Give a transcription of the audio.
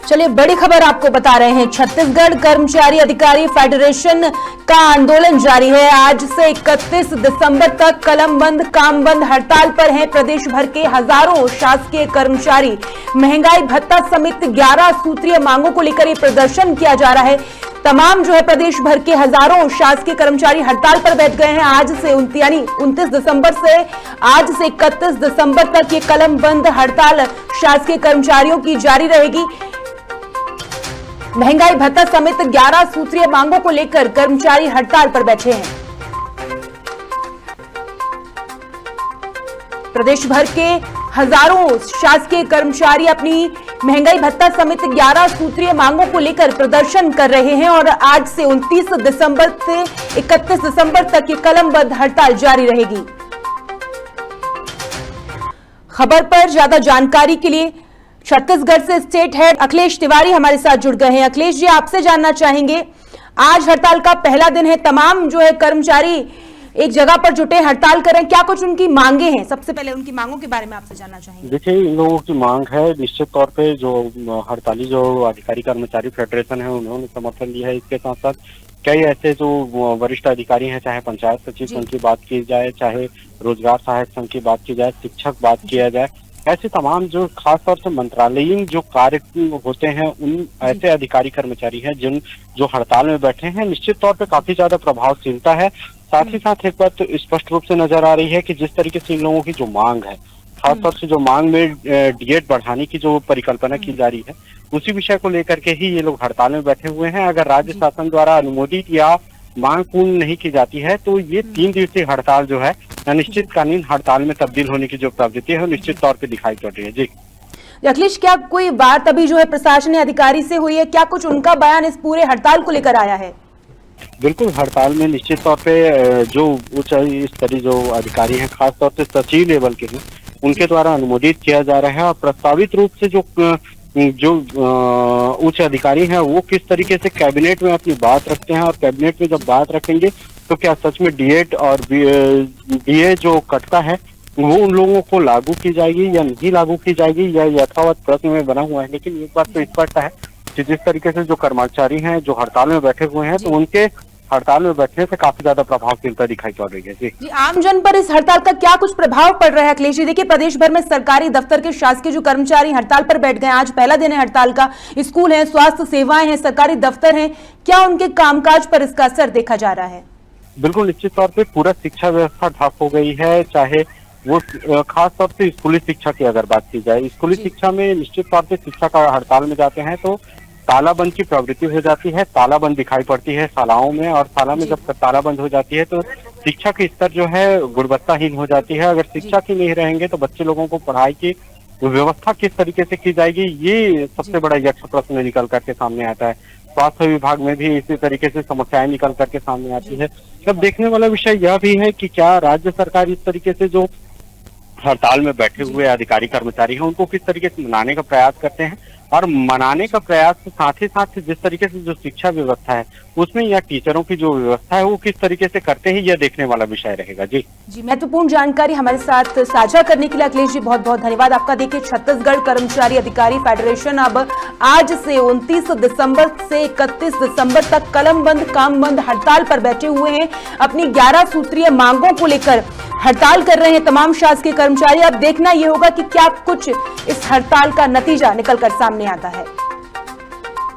चलिए बड़ी खबर आपको बता रहे हैं। छत्तीसगढ़ कर्मचारी अधिकारी फेडरेशन का आंदोलन जारी है। आज से 31 दिसंबर तक कलम बंद काम बंद हड़ताल पर हैं प्रदेश भर के हजारों शासकीय कर्मचारी। महंगाई भत्ता समेत 11 सूत्रीय मांगों को लेकर ये प्रदर्शन किया जा रहा है। तमाम जो है प्रदेश भर के हजारों शासकीय कर्मचारी हड़ताल पर बैठ गए हैं। आज से 29 दिसंबर से आज से 31 दिसंबर तक ये कलम बंद हड़ताल शासकीय कर्मचारियों की जारी रहेगी। महंगाई भत्ता समेत 11 सूत्रीय मांगों को लेकर कर्मचारी हड़ताल पर बैठे हैं। प्रदेश भर के हजारों शासकीय कर्मचारी अपनी महंगाई भत्ता समेत 11 सूत्रीय मांगों को लेकर प्रदर्शन कर रहे हैं और आज से 29 दिसंबर से 31 दिसंबर तक ये कलमबंद हड़ताल जारी रहेगी। खबर पर ज्यादा जानकारी के लिए छत्तीसगढ़ से स्टेट हेड अखिलेश तिवारी हमारे साथ जुड़ गए हैं। अखिलेश जी, आपसे जानना चाहेंगे, आज हड़ताल का पहला दिन है, तमाम जो है कर्मचारी एक जगह पर जुटे हड़ताल कर रहे हैं, क्या कुछ उनकी मांगे हैं? सबसे पहले उनकी मांगों के बारे में आपसे जानना चाहेंगे। देखिए, इन लोगों की मांग है, निश्चित तौर पे जो हड़ताली जो अधिकारी कर्मचारी फेडरेशन है उन्होंने समर्थन दिया है। इसके साथ साथ कई ऐसे जो वरिष्ठ अधिकारी हैं, चाहे पंचायत सचिव संघ की बात की जाए, चाहे रोजगार सहायक संघ की बात की जाए, शिक्षक बात किया जाए, ऐसे तमाम जो खासतौर से मंत्रालयीन जो कार्य होते हैं उन ऐसे अधिकारी कर्मचारी हैं जो हड़ताल में बैठे हैं। निश्चित तौर पे काफी ज्यादा प्रभावशीलता है। साथ ही साथ एक बात तो स्पष्ट रूप से नजर आ रही है कि जिस तरीके से इन लोगों की जो मांग है, खासतौर से जो मांग में डीएड बढ़ाने की जो परिकल्पना की जा रही है, उसी विषय को लेकर के ही ये लोग हड़ताल में बैठे हुए हैं। अगर राज्य शासन द्वारा अनुमोदित या मांग पूर्ण नहीं की जाती है तो ये 3 दिवसीय हड़ताल जो है अनिश्चितकालीन हड़ताल में तब्दील होने की जो प्रवृत्ति है वो निश्चित तौर पे दिखाई पड़ रही है। जी अखिलेश, क्या कोई बात अभी जो है प्रशासनिक अधिकारी से हुई है? क्या कुछ उनका बयान इस पूरे हड़ताल को लेकर आया है? बिल्कुल, हड़ताल में निश्चित तौर पे जो उच्च स्तरीय जो अधिकारी हैं, खासतौर से सचिव लेवल के हैं, उनके द्वारा अनुमोदित किया जा रहा है और प्रस्तावित रूप से जो उच्च अधिकारी हैं वो किस तरीके से कैबिनेट में अपनी बात रखते हैं और कैबिनेट में जब बात रखेंगे तो क्या सच में डीएड और बीए जो कटता है वो उन लोगों को लागू की जाएगी या नहीं लागू की जाएगी या यथावत प्रश्न में बना हुआ है। लेकिन एक बात तो स्पष्ट है कि जिस तरीके से जो कर्मचारी हैं जो हड़ताल में बैठे हुए हैं तो उनके हड़ताल में बैठने से काफी ज्यादा प्रभावशीलता दिखाई पड़ रही है। जी, आम जन पर इस हड़ताल का क्या कुछ प्रभाव पड़ रहा है अखिलेश जी? देखिए, प्रदेश भर में सरकारी दफ्तर के शासकीय जो कर्मचारी हड़ताल पर बैठ गए, आज पहला दिन है हड़ताल का। स्कूल है, स्वास्थ्य सेवाएं हैं, सरकारी दफ्तर हैं, क्या उनके कामकाज पर इसका असर देखा जा रहा है? बिल्कुल, निश्चित तौर पे पूरा शिक्षा व्यवस्था ठप हो गई है। चाहे वो खास तौर से स्कूली शिक्षा की अगर बात की जाए, स्कूली शिक्षा में निश्चित तौर पे शिक्षक हड़ताल में जाते हैं तो तालाबंद की प्रवृत्ति हो जाती है, तालाबंद दिखाई पड़ती है शालाओं में, और शाला में जब तालाबंद हो जाती है तो शिक्षा की स्तर जो है गुणवत्ताहीन हो जाती है। अगर शिक्षक ही नहीं रहेंगे तो बच्चे लोगों को पढ़ाई की व्यवस्था किस तरीके से की जाएगी, ये सबसे बड़ा यक्ष प्रश्न निकल करके सामने आता है। स्वास्थ्य विभाग में भी इसी तरीके से समस्याएं निकल करके सामने आती है। अब देखने वाला विषय यह भी है कि क्या राज्य सरकार इस तरीके से जो हड़ताल में बैठे हुए अधिकारी कर्मचारी हैं उनको किस तरीके से मनाने का प्रयास करते हैं, और मनाने का प्रयास साथ ही साथ जिस तरीके से जो शिक्षा व्यवस्था है उसमें या टीचरों की जो व्यवस्था है वो किस तरीके से करते हैं, यह देखने वाला विषय रहेगा। जी, महत्वपूर्ण जानकारी हमारे साथ साझा करने के लिए अखिलेश जी बहुत बहुत धन्यवाद आपका। देखिए, छत्तीसगढ़ कर्मचारी अधिकारी फेडरेशन अब आज से 29 दिसंबर से 31 दिसंबर तक कलमबंद कामबंद हड़ताल पर बैठे हुए हैं। अपनी 11 सूत्रीय मांगों को लेकर हड़ताल कर रहे हैं तमाम शासकीय कर्मचारी। अब देखना यह होगा कि क्या कुछ इस हड़ताल का नतीजा निकलकर सामने आता है।